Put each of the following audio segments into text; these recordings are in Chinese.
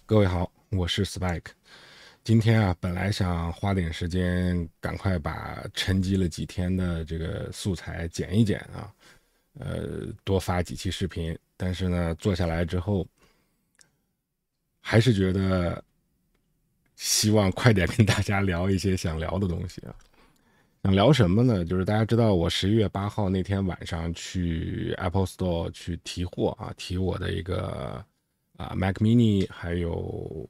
各位好，我是 Spike。今天啊，本来想花点时间，赶快把沉积了几天的这个素材剪一剪啊，多发几期视频。但是呢，做下来之后，还是觉得希望快点跟大家聊一些想聊的东西啊。想聊什么呢？就是大家知道，我11月8号那天晚上去 Apple Store 去提货啊，提我的一个Mac Mini 还有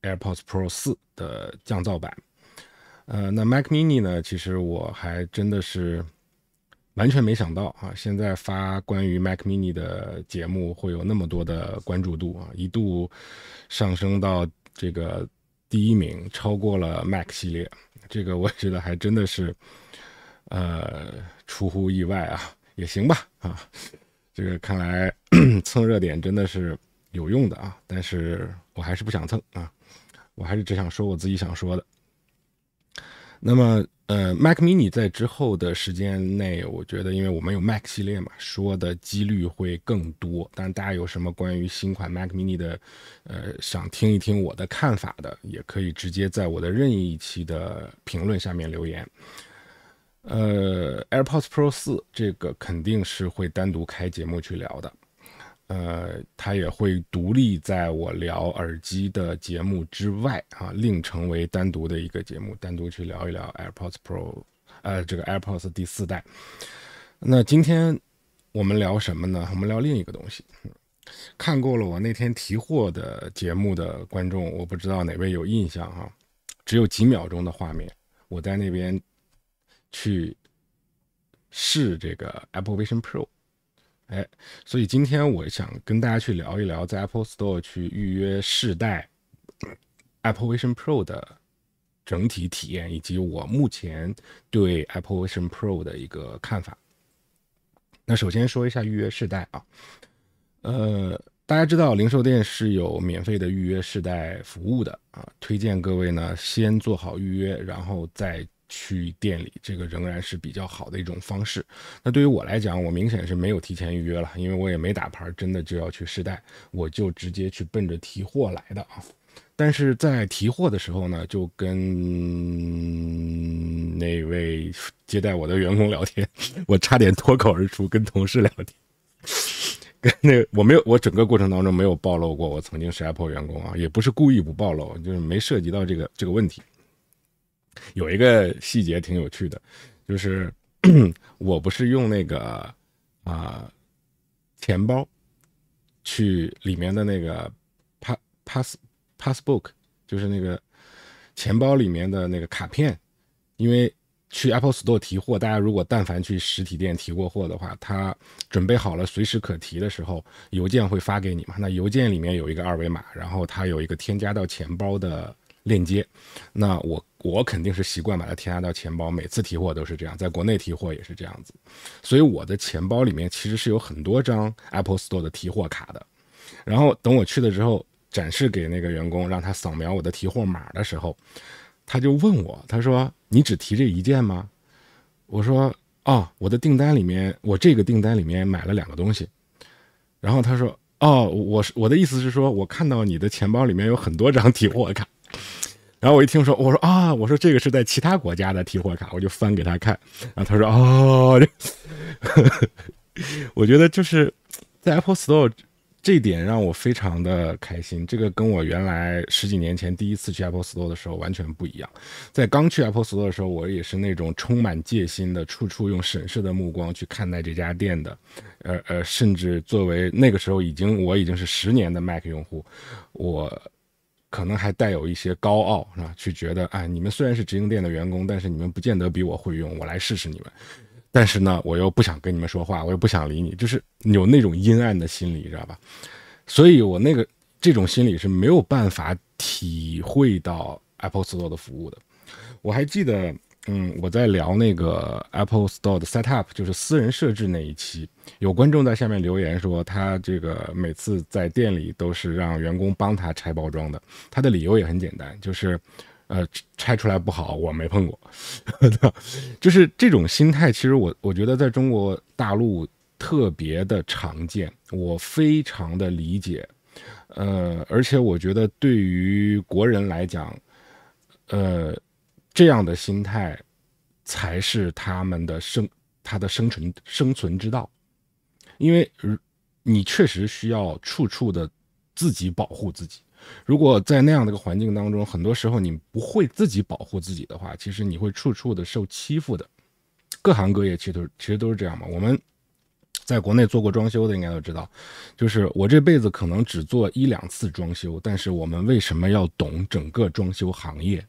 AirPods Pro 4的降噪版。那 Mac Mini 呢，其实我还真的是完全没想到啊，现在发关于 Mac Mini 的节目会有那么多的关注度啊，一度上升到这个第一名，超过了 Mac 系列。这个我觉得还真的是，出乎意外啊，也行吧啊，这个看来蹭热点真的是有用的啊，但是我还是不想蹭啊，我还是只想说我自己想说的。那么Mac Mini 在之后的时间内，我觉得因为我们有 Mac 系列嘛，说的几率会更多。但大家有什么关于新款 Mac Mini 的，想听一听我的看法的，也可以直接在我的任意一期的评论下面留言。AirPods Pro 4这个肯定是会单独开节目去聊的。它也会独立在我聊耳机的节目之外啊，另成为单独的一个节目，单独去聊一聊 AirPods Pro，这个 AirPods 第4代。那今天我们聊什么呢？我们聊另一个东西。看过了我那天提货的节目的观众，我不知道哪位有印象哈，只有几秒钟的画面，我在那边去试这个 Apple Vision Pro。所以今天我想跟大家去聊一聊，在 Apple Store 去预约试戴 Apple Vision Pro 的整体体验，以及我目前对 Apple Vision Pro 的一个看法。那首先说一下预约试戴啊，大家知道零售店是有免费的预约试戴服务的啊，推荐各位呢先做好预约，然后再去店里，这个仍然是比较好的一种方式。那对于我来讲，我明显是没有提前预约了，因为我也没打牌，真的就要去试戴，我就直接去奔着提货来的啊。但是在提货的时候呢，就跟那位接待我的员工聊天，我差点脱口而出跟同事聊天。跟那我没有，我整个过程当中没有暴露过我曾经是 Apple 员工啊，也不是故意不暴露，就是没涉及到这个问题。有一个细节挺有趣的，就是我不是用那个钱包去里面的那个 passbook，就是那个钱包里面的那个卡片，因为去 Apple Store 提货，大家如果但凡去实体店提过货的话，他准备好了随时可提的时候，邮件会发给你嘛？那邮件里面有一个二维码，然后它有一个添加到钱包的链接。那我肯定是习惯把它添加到钱包，每次提货都是这样，在国内提货也是这样子。所以我的钱包里面其实是有很多张 Apple Store 的提货卡的。然后等我去了之后，展示给那个员工，让他扫描我的提货码的时候，他就问我，他说：“你只提这一件吗？”我说：“哦，我的订单里面，我这个订单里面买了2个东西。”然后他说：“哦，我的意思是说，我看到你的钱包里面有很多张提货卡。”然后我一听说，我说这个是在其他国家的提货卡，我就翻给他看。然后他说：“哦，我觉得就是在 Apple Store 这一点让我非常的开心，这个跟我原来十几年前第一次去 Apple Store 的时候完全不一样。在刚去 Apple Store 的时候，我也是那种充满戒心的，处处用审视的目光去看待这家店的，甚至作为那个时候我已经是10年的 Mac 用户，我可能还带有一些高傲啊，去觉得，哎，你们虽然是直营店的员工，但是你们不见得比我会用，我来试试你们。但是呢，我又不想跟你们说话，我又不想理你，就是有那种阴暗的心理，知道吧？所以我这种心理是没有办法体会到 Apple Store 的服务的。我还记得，我在聊那个 Apple Store 的 Setup，就是私人设置那一期，有观众在下面留言说，他这个每次在店里都是让员工帮他拆包装的，他的理由也很简单，就是拆出来不好，我没碰过，就是这种心态。其实我觉得在中国大陆特别的常见，我非常的理解。而且我觉得对于国人来讲，这样的心态才是他的生存之道，因为你确实需要处处的自己保护自己。如果在那样的一个环境当中，很多时候你不会自己保护自己的话，其实你会处处的受欺负的。各行各业其实都是这样嘛。我们在国内做过装修的应该都知道，就是我这辈子可能只做1-2次装修，但是我们为什么要懂整个装修行业？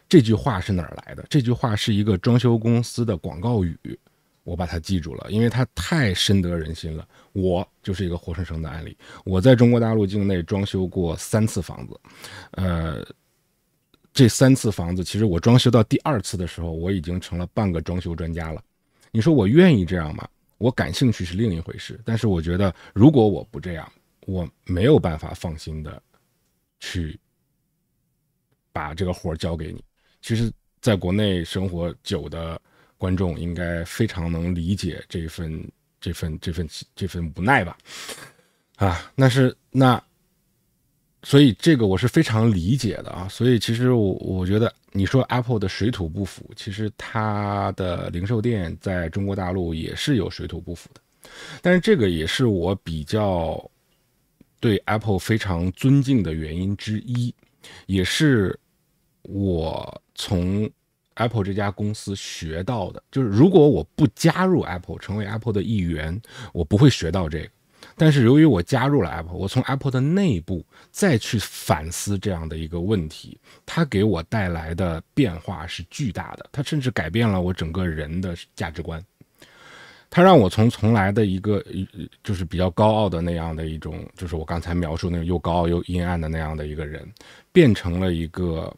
这句话是哪儿来的？这句话是一个装修公司的广告语，我把它记住了，因为它太深得人心了。我就是一个活生生的案例。我在中国大陆境内装修过3次房子，这3次房子，其实我装修到第2次的时候，我已经成了半个装修专家了。你说我愿意这样吗？我感兴趣是另一回事，但是我觉得如果我不这样，我没有办法放心的去把这个活交给你。其实在国内生活久的观众应该非常能理解这份无奈吧。所以这个我是非常理解的啊。所以其实我觉得你说 Apple 的水土不服，其实它的零售店在中国大陆也是有水土不服的。但是这个也是我比较对 Apple 非常尊敬的原因之一，也是我从 Apple 这家公司学到的。就是如果我不加入 Apple 成为 Apple 的一员，我不会学到这个。但是由于我加入了 Apple， 我从 Apple 的内部再去反思这样的一个问题，它给我带来的变化是巨大的，它甚至改变了我整个人的价值观。它让我从来的一个就是比较高傲的那样的一种，就是我刚才描述那种又高傲又阴暗的那样的一个人，变成了一个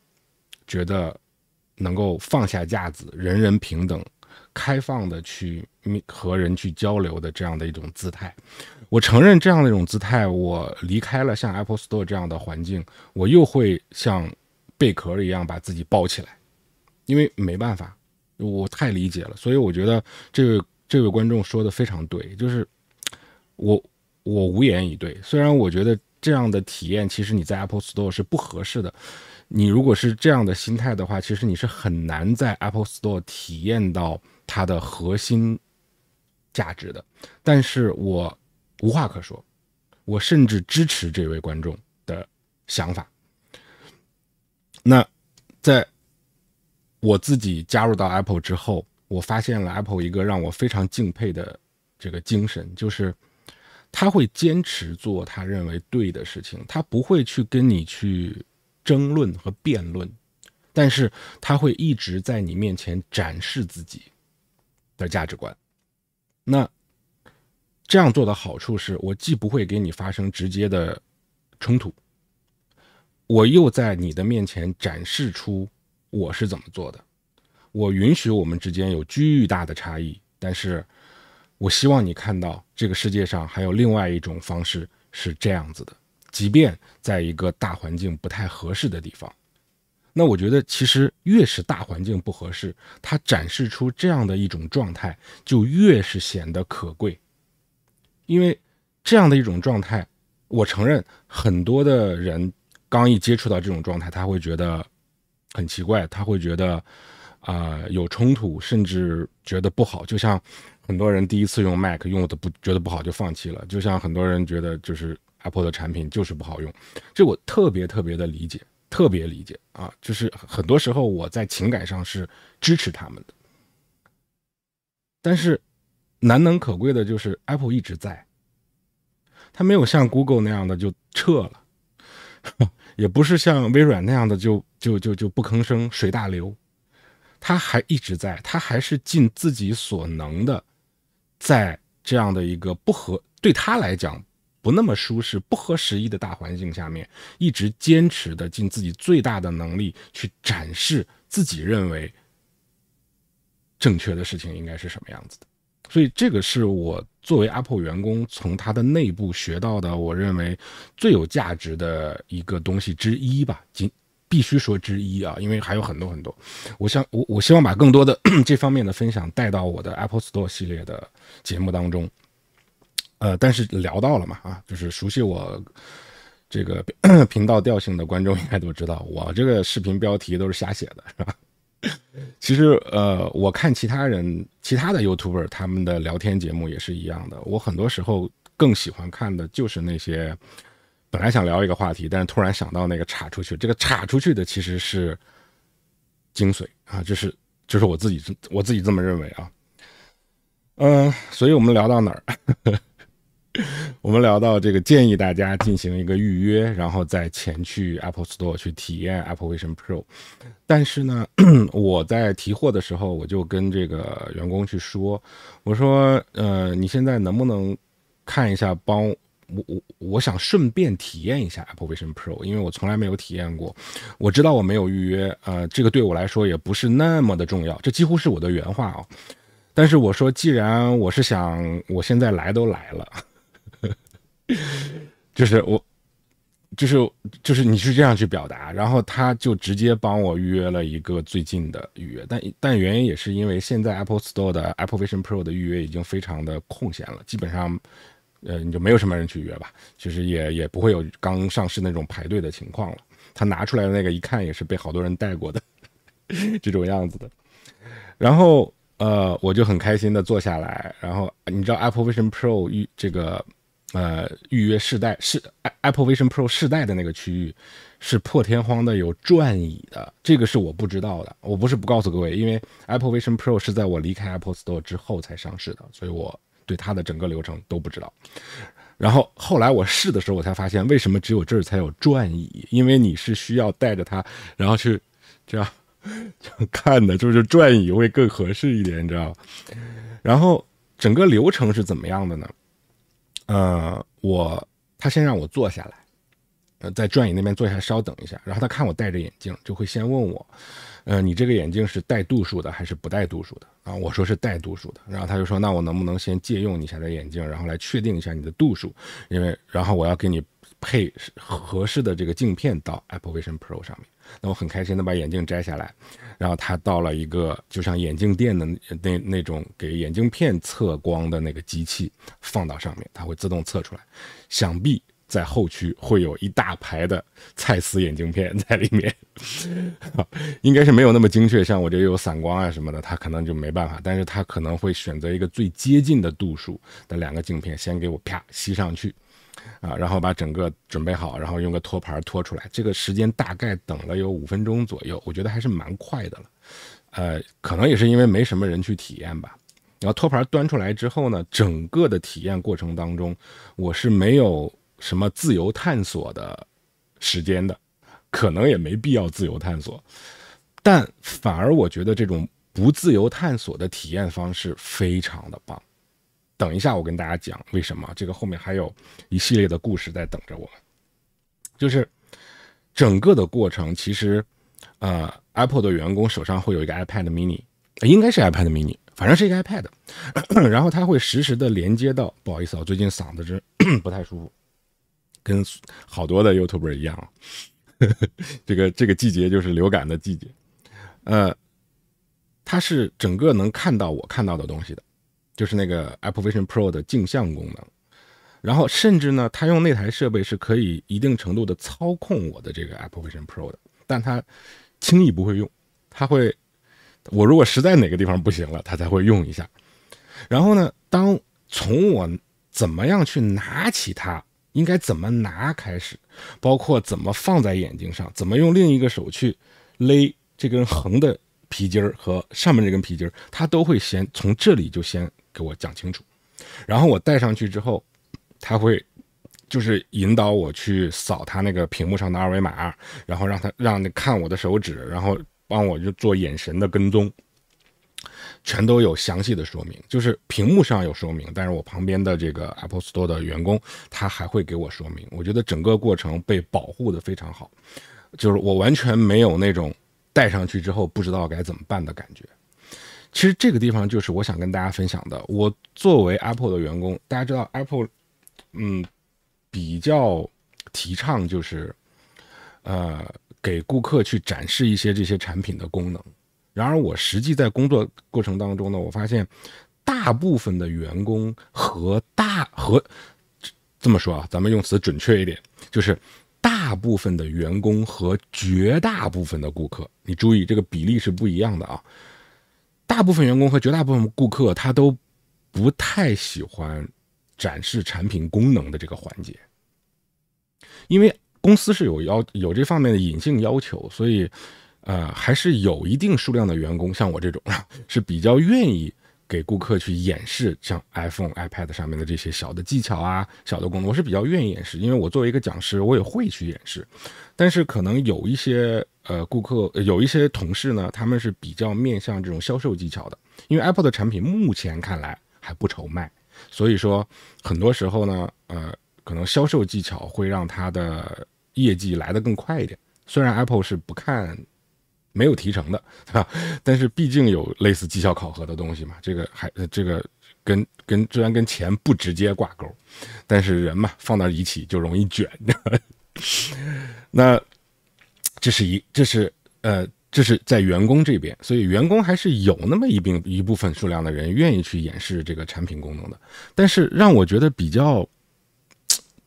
觉得能够放下架子，人人平等，开放的去和人去交流的这样的一种姿态。我承认这样的一种姿态，我离开了像 Apple Store 这样的环境，我又会像贝壳一样把自己包起来，因为没办法，我太理解了。所以我觉得这位观众说的非常对，就是我无言以对。虽然我觉得这样的体验其实你在 Apple Store 是不合适的，你如果是这样的心态的话，其实你是很难在 Apple Store 体验到它的核心价值的。但是我无话可说，我甚至支持这位观众的想法。那在我自己加入到 Apple 之后，我发现了 Apple 一个让我非常敬佩的这个精神，就是他会坚持做他认为对的事情，他不会去跟你去争论和辩论，但是他会一直在你面前展示自己的价值观。那这样做的好处是，我既不会给你发生直接的冲突，我又在你的面前展示出我是怎么做的。我允许我们之间有巨大的差异，但是我希望你看到这个世界上还有另外一种方式是这样子的，即便在一个大环境不太合适的地方。那我觉得其实越是大环境不合适，它展示出这样的一种状态就越是显得可贵。因为这样的一种状态，我承认很多的人刚一接触到这种状态，他会觉得很奇怪，他会觉得有冲突，甚至觉得不好。就像很多人第一次用 Mac 用的觉得不好就放弃了，就像很多人觉得就是 Apple 的产品就是不好用。这我特别的理解，特别理解啊！就是很多时候我在情感上是支持他们的，但是难能可贵的就是 Apple 一直在，它没有像 Google 那样的就撤了，也不是像微软那样的就不吭声随大流，它还一直在，它还是尽自己所能的，在这样的一个对他来讲不那么舒适、不合时宜的大环境下面，一直坚持的尽自己最大的能力去展示自己认为正确的事情应该是什么样子的。所以这个是我作为 Apple 员工从它的内部学到的，我认为最有价值的一个东西之一吧，必须说之一啊，因为还有很多。我希望把更多的这方面的分享带到我的 Apple Store 系列的节目当中。但是聊到了嘛，就是熟悉我这个频道调性的观众应该都知道，我这个视频标题都是瞎写的，是吧？其实我看其他的 YouTuber 他们的聊天节目也是一样的，我很多时候更喜欢看的就是那些本来想聊一个话题，但是突然想到那个岔出去，这个岔出去的其实是精髓啊，就是我自己这么认为啊。所以我们聊到哪儿？我们聊到这个建议大家进行一个预约，然后再前去 Apple Store 去体验 Apple Vision Pro。但是呢，我在提货的时候，我就跟这个员工去说，我说，你现在能不能看一下，帮我想顺便体验一下 Apple Vision Pro，因为我从来没有体验过。我知道我没有预约，这个对我来说也不是那么的重要，这几乎是我的原话啊。但是我说，既然我是想，我现在来都来了。就是你是这样去表达，然后他就直接帮我预约了一个最近的预约，但原因也是因为现在 Apple Store 的 Apple Vision Pro 的预约已经非常的空闲了，基本上你就没有什么人去约吧，其实也不会有刚上市那种排队的情况了。他拿出来的那个一看也是被好多人带过的这种样子的。然后我就很开心的坐下来，然后你知道 Apple Vision Pro 预约Apple Vision Pro 试戴的那个区域是破天荒的有转椅的，这个是我不知道的。我不是不告诉各位，因为 Apple Vision Pro 是在我离开 Apple Store 之后才上市的，所以我对它的整个流程都不知道。然后后来我试的时候，我才发现为什么只有这儿才有转椅，因为你是需要带着它，然后去这样看的，就是转椅会更合适一点，你知道。然后整个流程是怎么样的呢？他先让我坐下来，在转椅那边坐下来稍等一下，然后他看我戴着眼镜，就会先问我，你这个眼镜是带度数的还是不带度数的啊？我说是带度数的，然后他就说，那我能不能先借用你一下的眼镜，然后来确定一下你的度数，然后我要给你配合适的这个镜片到 Apple Vision Pro 上面。那我很开心的把眼镜摘下来，然后他到了一个就像眼镜店的那种给眼镜片测光的那个机器，放到上面，它会自动测出来。想必在后区会有一大排的蔡司眼镜片在里面，应该是没有那么精确，像我这有散光啊什么的，它可能就没办法，但是它可能会选择一个最接近的度数的两个镜片，先给我啪吸上去。然后把整个准备好，然后用个托盘托出来，这个时间大概等了有5分钟左右，我觉得还是蛮快的了。可能也是因为没什么人去体验吧。然后托盘端出来之后呢，整个的体验过程当中，我是没有什么自由探索的时间的，可能也没必要自由探索，但反而我觉得这种不自由探索的体验方式非常的棒。等一下我跟大家讲为什么，这个后面还有一系列的故事在等着我们。就是整个的过程其实Apple 的员工手上会有一个 iPad mini， 应该是 iPad mini， 反正是一个 iPad 然后它会实时的连接到，不好意思最近嗓子真不太舒服，跟好多的 YouTuber 一样这个季节就是流感的季节。它是整个能看到我看到的东西的，就是那个 Apple Vision Pro 的镜像功能，然后甚至呢，它用那台设备是可以一定程度的操控我的这个 Apple Vision Pro 的，但它轻易不会用，它会，我如果实在哪个地方不行了，它才会用一下。然后呢，当从我怎么样去拿起它，应该怎么拿开始，包括怎么放在眼睛上，怎么用另一个手去勒这根横的皮筋和上面这根皮筋，它都会先从这里就先给我讲清楚。然后我戴上去之后，它会就是引导我去扫它那个屏幕上的二维码，然后让你看我的手指，然后帮我就做眼神的跟踪，全都有详细的说明。就是屏幕上有说明，但是我旁边的这个 Apple Store 的员工他还会给我说明。我觉得整个过程被保护的非常好，就是我完全没有那种戴上去之后不知道该怎么办的感觉。其实这个地方就是我想跟大家分享的。我作为 Apple 的员工，大家知道 Apple 比较提倡就是给顾客去展示一些这些产品的功能。然而我实际在工作过程当中呢，我发现大部分的员工和这么说啊，咱们用词准确一点，就是大部分的员工和绝大部分的顾客，你注意这个比例是不一样的啊。大部分员工和绝大部分顾客，他都不太喜欢展示产品功能的这个环节，因为公司是有这方面的隐性要求，所以还是有一定数量的员工，像我这种是比较愿意给顾客去演示像 iPhone、iPad 上面的这些小的技巧啊、小的功能，我是比较愿意演示，因为我作为一个讲师，我也会去演示。但是可能有一些顾客，有一些同事呢，他们是比较面向这种销售技巧的，因为 Apple 的产品目前看来还不愁卖，所以说很多时候呢，可能销售技巧会让他的业绩来得更快一点。虽然 Apple 是不看。没有提成的，对吧？但是毕竟有类似绩效考核的东西嘛，这个虽然跟钱不直接挂钩，但是人嘛放到一起就容易卷。那这是在员工这边，所以员工还是有那么一部分数量的人愿意去演示这个产品功能的。但是让我觉得比较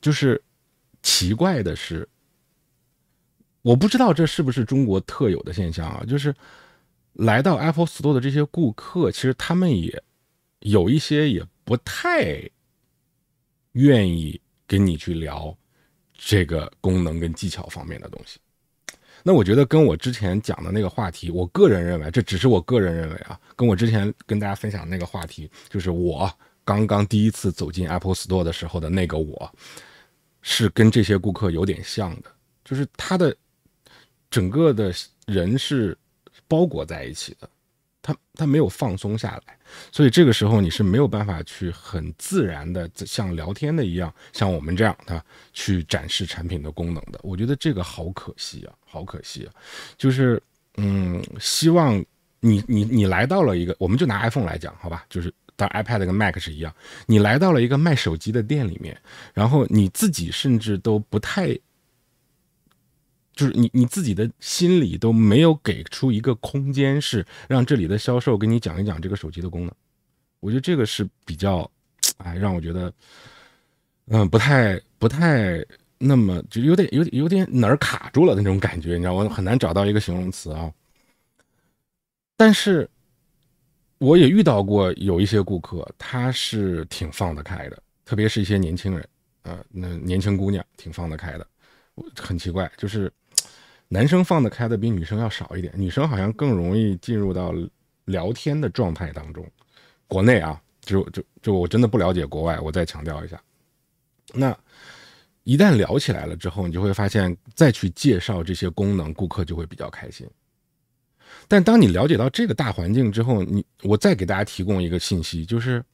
就是奇怪的是。我不知道这是不是中国特有的现象啊，就是来到 Apple Store 的这些顾客，其实他们也有一些也不太愿意跟你去聊这个功能跟技巧方面的东西。那我觉得跟我之前讲的那个话题，我个人认为，这只是我个人认为啊，跟我之前跟大家分享的那个话题，就是我刚刚第一次走进 Apple Store 的时候的那个我，是跟这些顾客有点像的，就是他的整个的人是包裹在一起的，他没有放松下来，所以这个时候你是没有办法去很自然的像聊天的一样，像我们这样去展示产品的功能的。我觉得这个好可惜啊，好可惜啊！就是希望你来到了一个，我们就拿 iPhone 来讲，好吧，就是当然 iPad 跟 Mac 是一样，你来到了一个卖手机的店里面，然后你自己甚至都不太。就是你自己的心里都没有给出一个空间，是让这里的销售跟你讲一讲这个手机的功能。我觉得这个是比较，让我觉得，不太那么就有点哪儿卡住了的那种感觉，你知道，我很难找到一个形容词啊。但是我也遇到过有一些顾客，他是挺放得开的，特别是一些年轻人，那年轻姑娘挺放得开的。很奇怪，就是男生放得开的比女生要少一点，女生好像更容易进入到聊天的状态当中。国内啊，就我真的不了解国外，我再强调一下。那一旦聊起来了之后，你就会发现再去介绍这些功能，顾客就会比较开心。但当你了解到这个大环境之后，我再给大家提供一个信息，就是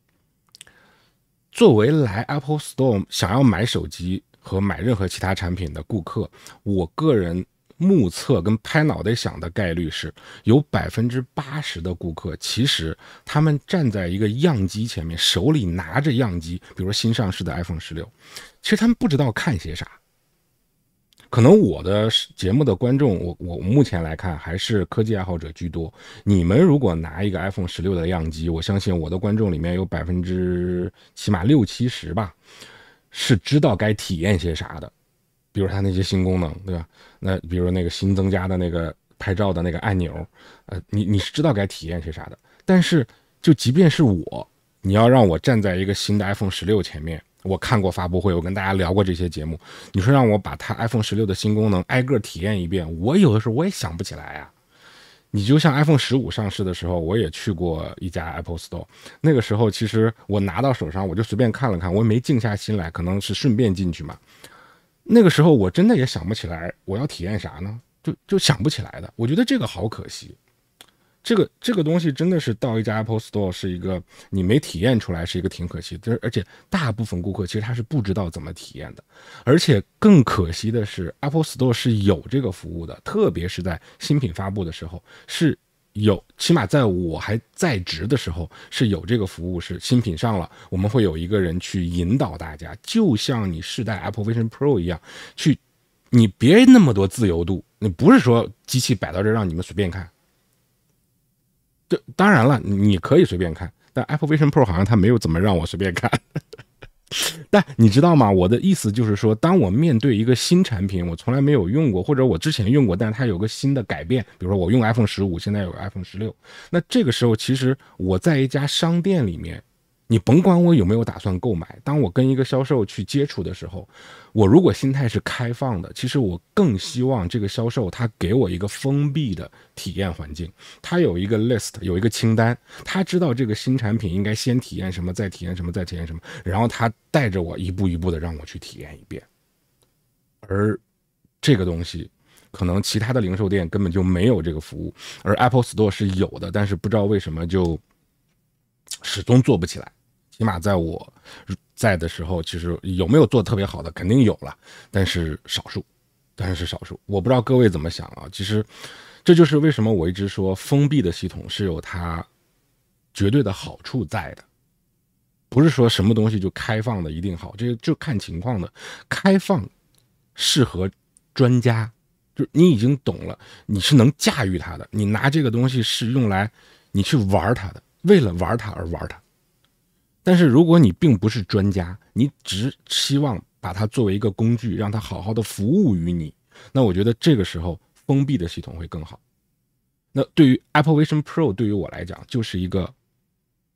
作为来 Apple Store 想要买手机和买任何其他产品的顾客，我个人目测跟拍脑袋想的概率是，有80%的顾客其实他们站在一个样机前面，手里拿着样机，比如说新上市的 iPhone 16，其实他们不知道看些啥。可能我的节目的观众，我目前来看还是科技爱好者居多。你们如果拿一个 iPhone 16的样机，我相信我的观众里面有起码60-70%吧，是知道该体验些啥的。比如它那些新功能，对吧？那比如那个新增加的那个拍照的那个按钮，你是知道该体验些啥的。但是就即便是你要让我站在一个新的 iPhone 16前面，我看过发布会，我跟大家聊过这些节目，你说让我把它 iPhone 16的新功能挨个体验一遍，我有的时候我也想不起来啊。你就像 iPhone 15上市的时候，我也去过一家 Apple Store， 那个时候其实我拿到手上我就随便看了看，我也没静下心来，可能是顺便进去嘛。那个时候我真的也想不起来我要体验啥呢，就想不起来的。我觉得这个好可惜。这个东西真的是到一家 Apple Store 是一个你没体验出来，是一个挺可惜的。而且大部分顾客其实他是不知道怎么体验的。而且更可惜的是 Apple Store 是有这个服务的，特别是在新品发布的时候是有，起码在我还在职的时候是有这个服务，是新品上了，我们会有一个人去引导大家，就像你试戴 Apple Vision Pro 一样，你别那么多自由度，你不是说机器摆到这让你们随便看。当然了，你可以随便看，但 Apple Vision Pro 好像它没有怎么让我随便看。但你知道吗？我的意思就是说，当我面对一个新产品，我从来没有用过，或者我之前用过，但是它有个新的改变，比如说我用 iPhone 15，现在有个 iPhone 16，那这个时候其实我在一家商店里面，你甭管我有没有打算购买，当我跟一个销售去接触的时候，我如果心态是开放的，其实我更希望这个销售他给我一个封闭的体验环境，他有一个 list， 有一个清单，他知道这个新产品应该先体验什么，再体验什么，再体验什么，然后他带着我一步一步的让我去体验一遍。而这个东西可能其他的零售店根本就没有这个服务，而 Apple Store 是有的，但是不知道为什么就始终做不起来。起码在我在的时候，其实有没有做特别好的，肯定有了，但是少数，我不知道各位怎么想啊？其实这就是为什么我一直说封闭的系统是有它绝对的好处在的，不是说什么东西就开放的一定好，这个就看情况的。开放适合专家，就你已经懂了，你是能驾驭它的，你拿这个东西是用来你去玩它的，为了玩它而玩它。但是如果你并不是专家，你只希望把它作为一个工具，让它好好的服务于你，那我觉得这个时候封闭的系统会更好。那对于 Apple Vision Pro 对于我来讲，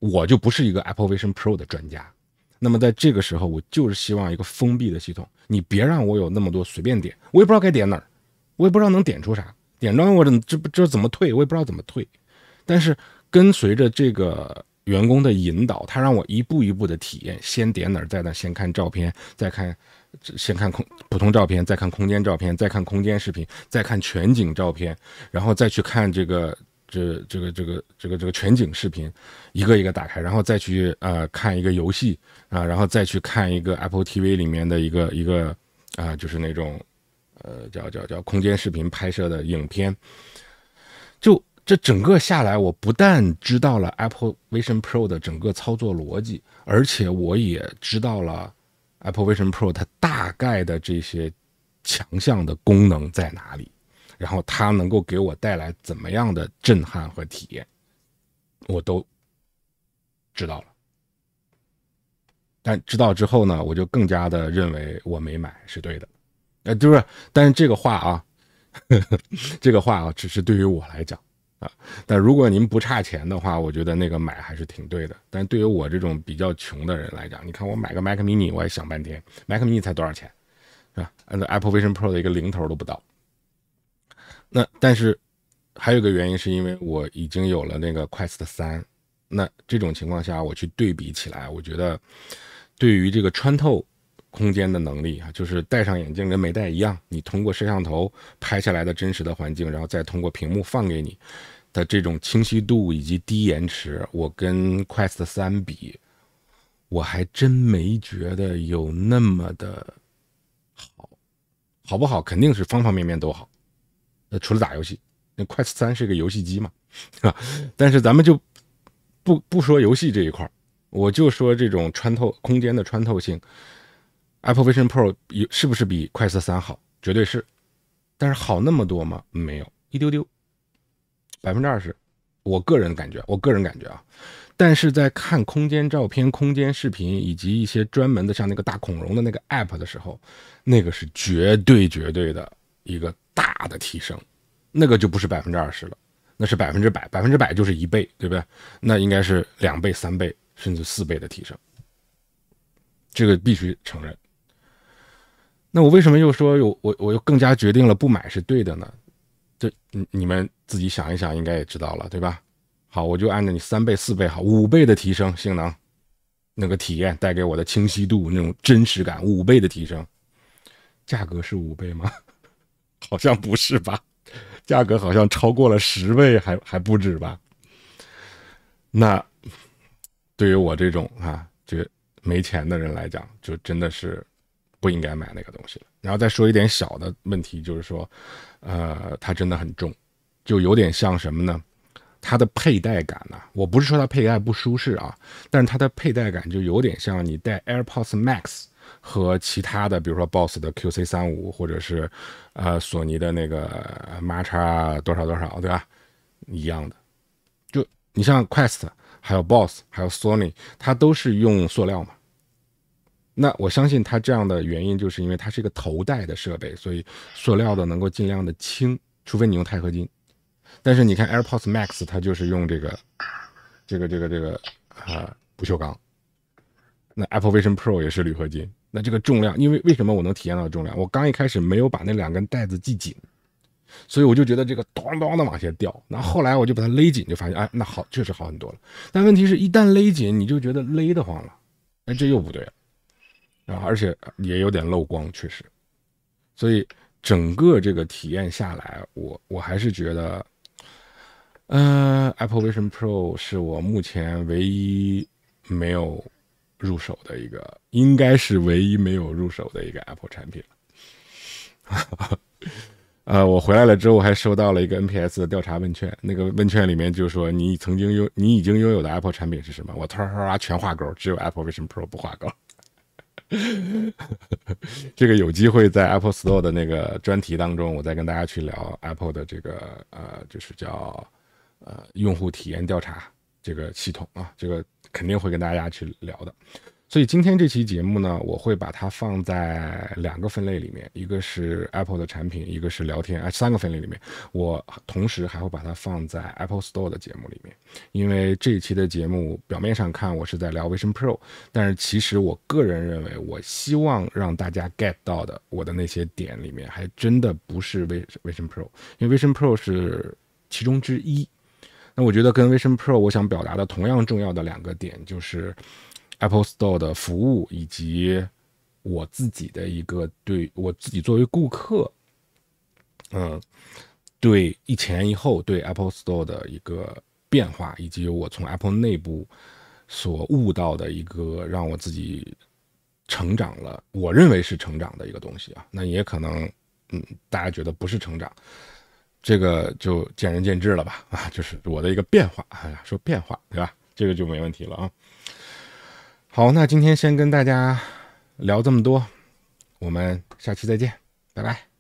我就不是一个 Apple Vision Pro 的专家。那么在这个时候，我就是希望一个封闭的系统，你别让我有那么多随便点，我也不知道该点哪儿，我也不知道能点出啥，点着我这怎么退，我也不知道怎么退。但是跟随着这个员工的引导，他让我一步一步的体验，先点哪儿，再先看照片，先看普通照片，再看空间照片，再看空间视频，再看全景照片，然后再去看这个全景视频，一个一个打开，然后再去看一个游戏啊，然后再去看一个 Apple TV 里面的一个就是那种叫空间视频拍摄的影片，就这整个下来，我不但知道了 Apple Vision Pro 的整个操作逻辑，而且我也知道了 Apple Vision Pro 它大概的这些强项的功能在哪里，然后它能够给我带来怎么样的震撼和体验，我都知道了。但知道之后呢，我就更加的认为我没买是对的，就是，但是这个话啊，这个话啊，只是对于我来讲。但如果您不差钱的话，我觉得那个买还是挺对的。但对于我这种比较穷的人来讲，你看我买个 Mac Mini， 我也想半天，Mac Mini 才多少钱，是吧？按照 Apple Vision Pro 的一个零头都不到。那但是还有一个原因是因为我已经有了那个 Quest 3，那这种情况下我去对比起来，我觉得对于这个穿透空间的能力啊，就是戴上眼镜跟没戴一样，你通过摄像头拍下来的真实的环境，然后再通过屏幕放给你的这种清晰度以及低延迟，我跟 Quest 3比，我还真没觉得有那么的好不好？肯定是方方面面都好。除了打游戏，那 Quest 3是个游戏机嘛，是吧？但是咱们就不说游戏这一块，我就说这种穿透空间的穿透性。Apple Vision Pro 是不是比 Quest 3好？绝对是，但是好那么多吗？没有，一丢丢，20%。我个人感觉啊。但是在看空间照片、空间视频以及一些专门的像那个大恐龙的那个 App 的时候，那个是绝对的一个大的提升，那个就不是20%了，那是100%，100%就是1倍，对不对？那应该是2倍、3倍甚至4倍的提升，这个必须承认。那我为什么又说我又更加决定了不买是对的呢？这你们自己想一想，应该也知道了，对吧？好，我就按照你3倍、4倍，好，5倍的提升性能，那个体验带给我的清晰度、那种真实感，5倍的提升，价格是5倍吗？好像不是吧？价格好像超过了10倍，还不止吧？那对于我这种这没钱的人来讲，就真的是不应该买那个东西了。然后再说一点小的问题，就是说，它真的很重，就有点像什么呢？它的佩戴感呢，我不是说它佩戴不舒适啊，但是它的佩戴感就有点像你戴 AirPods Max 和其他的，比如说 BOSS 的 QC35，或者是索尼的那个 Max 多少多少，对吧？一样的。就你像 Quest， 还有 BOSS， 还有 Sony， 它都是用塑料嘛。那我相信它这样的原因，就是因为它是一个头戴的设备，所以塑料的能够尽量的轻，除非你用钛合金。但是你看 AirPods Max， 它就是用这个不锈钢。那 Apple Vision Pro 也是铝合金。那这个重量，因为什么我能体验到重量？我刚一开始没有把那2根带子系紧，所以我就觉得这个咚咚的往下掉。那后来我就把它勒紧，就发现哎，那好，确实好很多了。但问题是一旦勒紧，你就觉得勒得慌了，哎，这又不对了。而且也有点漏光，确实。所以整个这个体验下来，我还是觉得，Apple Vision Pro 是我目前唯一没有入手的一个，应该是唯一没有入手的一个 Apple 产品了。我回来了之后还收到了一个 NPS 的调查问卷，那个问卷里面就说你已经拥有的 Apple 产品是什么？我突全画勾，只有 Apple Vision Pro 不画勾。这个有机会在 Apple Store 的那个专题当中，我再跟大家去聊 Apple 的这个就是叫用户体验调查这个系统啊，这个肯定会跟大家去聊的。所以今天这期节目呢，我会把它放在2个分类里面，一个是 Apple 的产品，一个是聊天，3个分类里面。我同时还会把它放在 Apple Store 的节目里面，因为这一期的节目表面上看我是在聊 Vision Pro， 但是其实我个人认为，我希望让大家 get 到的我的那些点里面，还真的不是 Vision Pro， 因为 Vision Pro 是其中之一。那我觉得跟 Vision Pro 我想表达的同样重要的2个点就是。Apple Store 的服务以及我自己的一个对我自己作为顾客，对一前一后对 Apple Store 的一个变化，以及我从 Apple 内部所悟到的一个让我自己成长了，我认为是成长的一个东西啊。那也可能，大家觉得不是成长，这个就见仁见智了吧？就是我的一个变化，说变化对吧？这个就没问题了啊。好，那今天先跟大家聊这么多，我们下期再见，拜拜。